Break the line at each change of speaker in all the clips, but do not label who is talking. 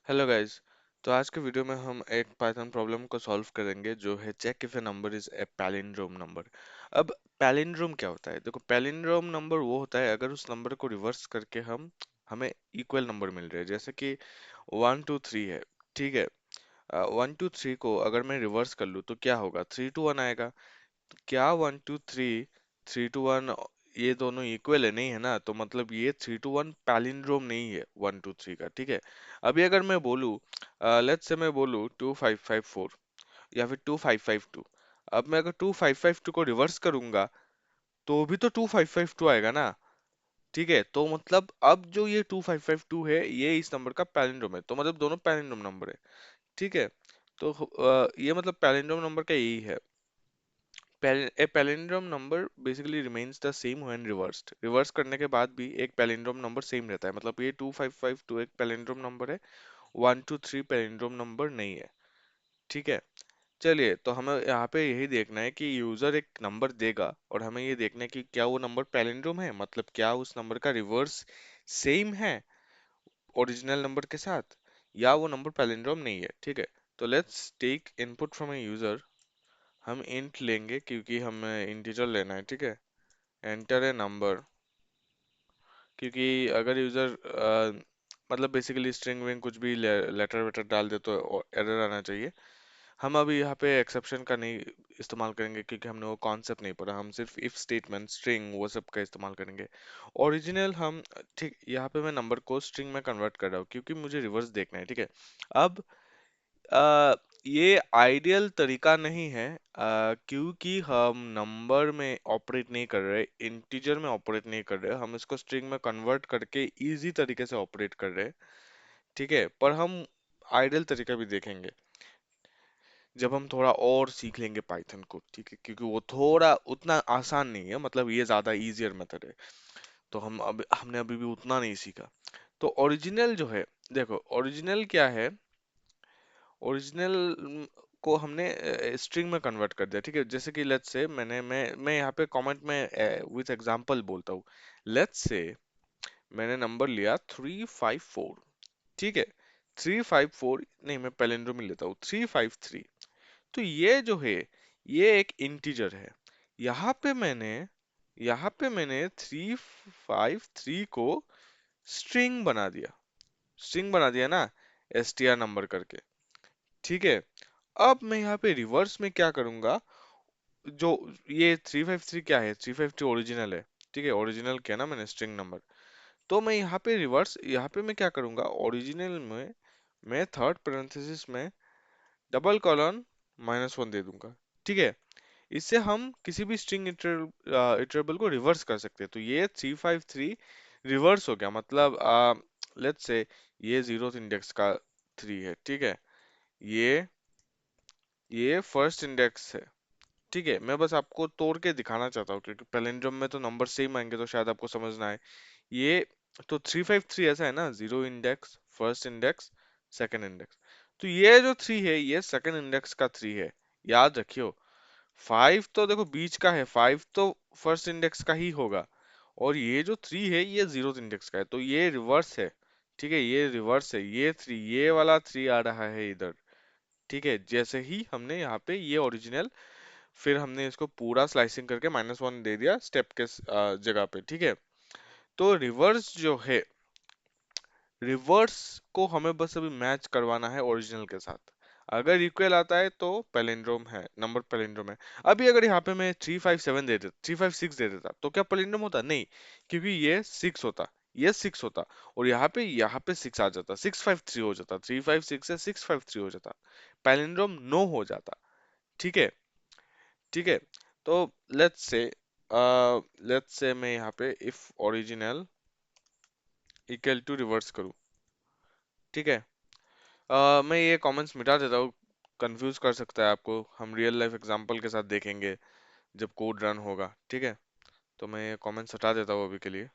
Hello guys. तो आज के वीडियो में हम एक पाइथन प्रॉब्लम को सॉल्व करेंगे जो है check if a number is a palindrome number. अब पैलिंड्रोम क्या होता है? देखो, पैलिंड्रोम नंबर वो होता है अगर उस नंबर को रिवर्स करके हम हमें इक्वल नंबर मिल रहे हैं। जैसे कि 1 2 3 है, ठीक है। 1 2 3 को अगर मैं रिवर्स कर लूँ तो क्या होगा? 3 2 1 आएगा। क्या 1 2 3 3 2 1 ये दोनों इक्वल है? नहीं है ना। तो मतलब ये 3 2 1 पैलिंड्रोम नहीं है 1 2 3 का, ठीक है। अभी अगर मैं बोलूँ, लेट्स से मैं बोलूँ 2554 या फिर 2552। अब मैं अगर 2552 को रिवर्स करूंगा तो भी तो 2552 आएगा ना, ठीक है। तो मतलब अब जो ये 2552 है ये इस नंबर का पैलिंड्रोम है, तो मतलब दोनों पैलिंड्रोम नंबर है, ठीक है। तो ये मतलब पैलिंड्रोम नंबर का यही है। A palindrome number basically remains the same when reversed. Reverse करने के बाद भी एक पैलिंड्रोम नंबर सेम रहता है। मतलब ये 2552 एक पैलिंड्रोम नंबर है, 1 2 3 पैलिंड्रोम नंबर नहीं है, ठीक है। चलिए, तो हमें यहाँ पे यही देखना है कि यूजर एक नंबर देगा और हमें ये देखना है कि क्या वो नंबर पैलिंड्रोम है, मतलब क्या उस नंबर का रिवर्स सेम है ओरिजिनल नंबर के साथ, या वो नंबर पैलिंड्रोम नहीं है, ठीक है। तो let's take input from a user. हम इंट लेंगे क्योंकि हमें इंटीजर लेना है, ठीक है। एंटर ए नंबर, क्योंकि अगर यूजर मतलब बेसिकली स्ट्रिंग विंग कुछ भी लेटर वेटर डाल दे तो एरर आना चाहिए। हम अभी यहाँ पे एक्सेप्शन का नहीं इस्तेमाल करेंगे क्योंकि हमने वो कॉन्सेप्ट नहीं पढ़ा। हम सिर्फ इफ स्टेटमेंट, स्ट्रिंग, वो सब का इस्तेमाल करेंगे। ओरिजिनल हम, ठीक, यहाँ पे मैं नंबर को स्ट्रिंग में कन्वर्ट कर रहा हूँ क्योंकि मुझे रिवर्स देखना है, ठीक है। अब आ, ये आइडियल तरीका नहीं है, क्योंकि हम नंबर में ऑपरेट नहीं कर रहे, इंटीजर में ऑपरेट नहीं कर रहे, हम इसको स्ट्रिंग में कन्वर्ट करके इजी तरीके से ऑपरेट कर रहे हैं, ठीक है। पर हम आइडियल तरीका भी देखेंगे जब हम थोड़ा और सीख लेंगे पाइथन को, ठीक है, क्योंकि वो थोड़ा उतना आसान नहीं है, मतलब ये ज्यादा इजियर मेथड है। तो हमने अभी भी उतना नहीं सीखा। तो ओरिजिनल जो है, देखो ओरिजिनल क्या है। ओरिजिनल को हमने स्ट्रिंग में कन्वर्ट कर दिया, ठीक है। जैसे कि लेट्स से मैं यहाँ पे कमेंट में विथ एग्जांपल बोलता हूँ। लेट्स से मैंने नंबर लिया 354, ठीक है। 354 नहीं, मैं पैलिंड्रोम ही लेता हूँ, 353। तो ये जो है ये एक इंटीजर है। यहाँ पे मैंने यहाँ पे मैंने 353 को स्ट्रिंग बना दिया ना, str नंबर करके, ठीक है। अब मैं यहाँ पे रिवर्स में क्या करूंगा? जो ये 353 क्या है? 353 ओरिजिनल है, ठीक है। ओरिजिनल क्या ना, मैंने स्ट्रिंग नंबर। तो मैं यहाँ पे मैं क्या करूंगा? ओरिजिनल में मैं थर्ड पैरेंथेसिस में डबल कॉलन -1 दे दूंगा, ठीक है। इससे हम किसी भी स्ट्रिंग इटरेबल को रिवर्स कर सकते हैं। तो ये 353 रिवर्स हो गया, मतलब लेट्स से ये जीरो इंडेक्स का 3 है, ठीक है। ये ये फर्स्ट इंडेक्स है, ठीक है। मैं बस आपको तोड़ के दिखाना चाहता हूँ क्योंकि पैलिंड्रोम में तो नंबर सेम आएंगे तो शायद आपको समझ ना आए। ये तो 353 ऐसा है ना, zero index, first index, second index. तो ये जो 3 है ये सेकंड इंडेक्स का 3 है, याद रखियो। 5 तो देखो बीच का है, 5 तो फर्स्ट इंडेक्स का ही होगा। और ये जो 3 है ये जीरो इंडेक्स का है, तो ये रिवर्स है, ठीक है। ये रिवर्स है, ये 3, ये वाला 3 आ रहा है इधर, ठीक है। जैसे ही हमने यहाँ पे ये ओरिजिनल, फिर हमने इसको पूरा स्लाइसिंग करके -1 दे दिया स्टेप के जगह पे, ठीक है। तो रिवर्स जो है, रिवर्स को हमें बस अभी मैच करवाना है ओरिजिनल के साथ। अगर इक्वल आता है तो पैलिंड्रोम है, नंबर पैलिंड्रोम है। अभी अगर यहाँ पे मैं 357 दे देता, 356 दे देता तो क्या पैलिंड्रोम होता? नहीं, क्योंकि ये 6 होता, ये 6 होता, और यहाँ पे 6 आ जाता, 653 हो जाता, 356 से 653 हो जाता, पैलिंड्रोम नो हो जाता, ठीक है, ठीक है। तो लेट्स से मैं यहाँ पे if original equal to reverse करूँ, ठीक है। मैं ये कमेंट्स मिटा देता हूँ, कंफ्यूज कर सकता है आपको। हम रियल लाइफ एग्जांपल के साथ देखेंगे जब कोड रन होगा, ठीक है। तो मैं ये कमेंट्स हटा देता हूँ अभी के लिए,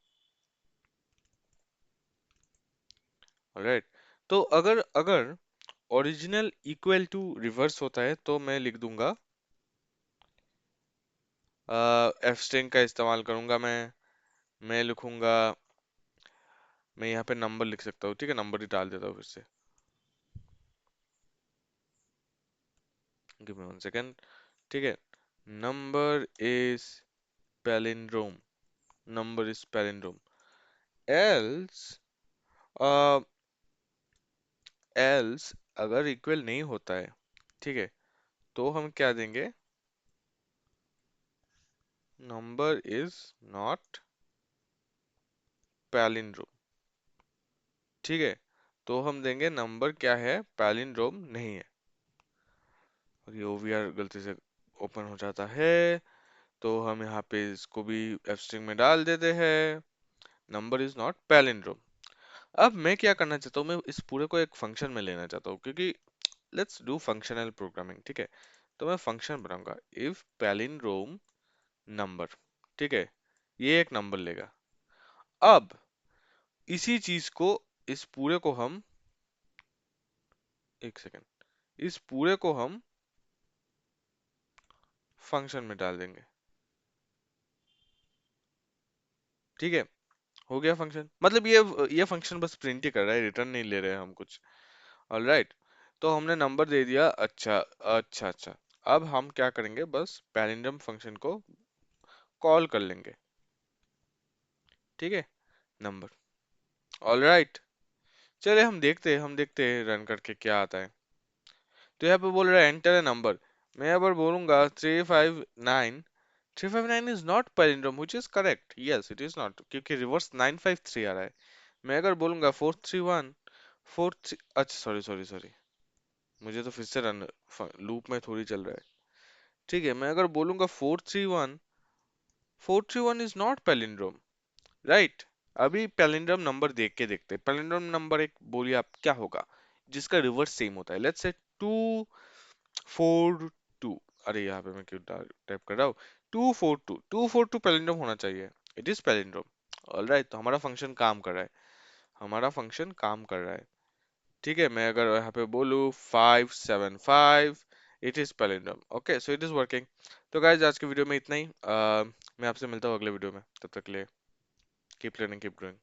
ऑलराइट। तो अगर अगर ओरिजिनल इक्वल टू रिवर्स होता है तो मैं लिख दूंगा, एफ स्ट्रिंग का इस्तेमाल करूंगा मैं लिखूंगा, मैं यहाँ पे नंबर लिख सकता हूँ, ठीक है। नंबर ही डाल देता हूँ फिर से, गिव मी वन सेकेंड। ठीक है, number is palindrome, number is palindrome, else else अगर इक्वल नहीं होता है, ठीक है, तो हम क्या देंगे, नंबर इज नॉट पैलिंड्रोम। ठीक है, तो हम देंगे नंबर क्या है, पैलिंड्रोम नहीं है। और ये ओवीआर गलती से ओपन हो जाता है, तो हम यहाँ पे इसको भी एफ स्ट्रिंग में डाल देते हैं, नंबर इज नॉट पैलिंड्रोम। अब मैं क्या करना चाहता हूँ, मैं इस पूरे को एक फंक्शन में लेना चाहता हूँ, क्योंकि लेट्स डू फंक्शनल प्रोग्रामिंग। ठीक है, तो मैं फंक्शन बनाऊंगा इफ पैलिंड्रोम नंबर। ठीक है, ये एक नंबर लेगा। अब इसी चीज को, इस पूरे को हम, एक सेकेंड, इस पूरे को हम फंक्शन में डाल देंगे। ठीक है, हो गया फंक्शन, मतलब ये फंक्शन बस प्रिंट ही कर रहा है, रिटर्न नहीं ले रहे हैं हम कुछ। ऑलराइट, तो हमने नंबर दे दिया। अच्छा अच्छा अच्छा, अब हम क्या करेंगे, बस पैलिंड्रोम फंक्शन को कॉल कर लेंगे। ठीक है, नंबर। ऑलराइट, चलिए हम देखते हैं रन करके क्या आता है। तो यहाँ पे बोल रहा है एंटर ए नंबर, मैं यहाँ पर बोलूंगा 359। 359 is not palindrome which is correct, yes it is not, क्योंकि रिवर्स 953 आ रहा है। मैं अगर बोलूंगा 431, 4, अच्छा सॉरी सॉरी सॉरी, मुझे तो फिर से रन लूप में थोड़ी चल रहा है। ठीक है, मैं अगर बोलूंगा 431, 431 इज नॉट पैलिंड्रोम, राइट। अभी पैलिंड्रोम नंबर देख के देखते हैं, पैलिंड्रोम नंबर एक बोलिए आप क्या होगा जिसका रिवर्स सेम होता है। लेट्स से 242, अरे यहाँ पे मैं क्यों टाइप कर रहा हूँ, 242, 242 पैलिंड्रोम होना चाहिए, इट इज पैलिंड्रोम। ऑलराइट, तो हमारा फंक्शन काम कर रहा है, हमारा फंक्शन काम कर रहा है। ठीक है, मैं अगर यहाँ पे बोलूँ 575, it is palindrome. Okay, so it is working. तो गाइज आज की वीडियो में इतना ही। मैं आपसे मिलता हूँ अगले वीडियो में, तब तक के लिए कीप लर्निंग कीप ग्रोइंग।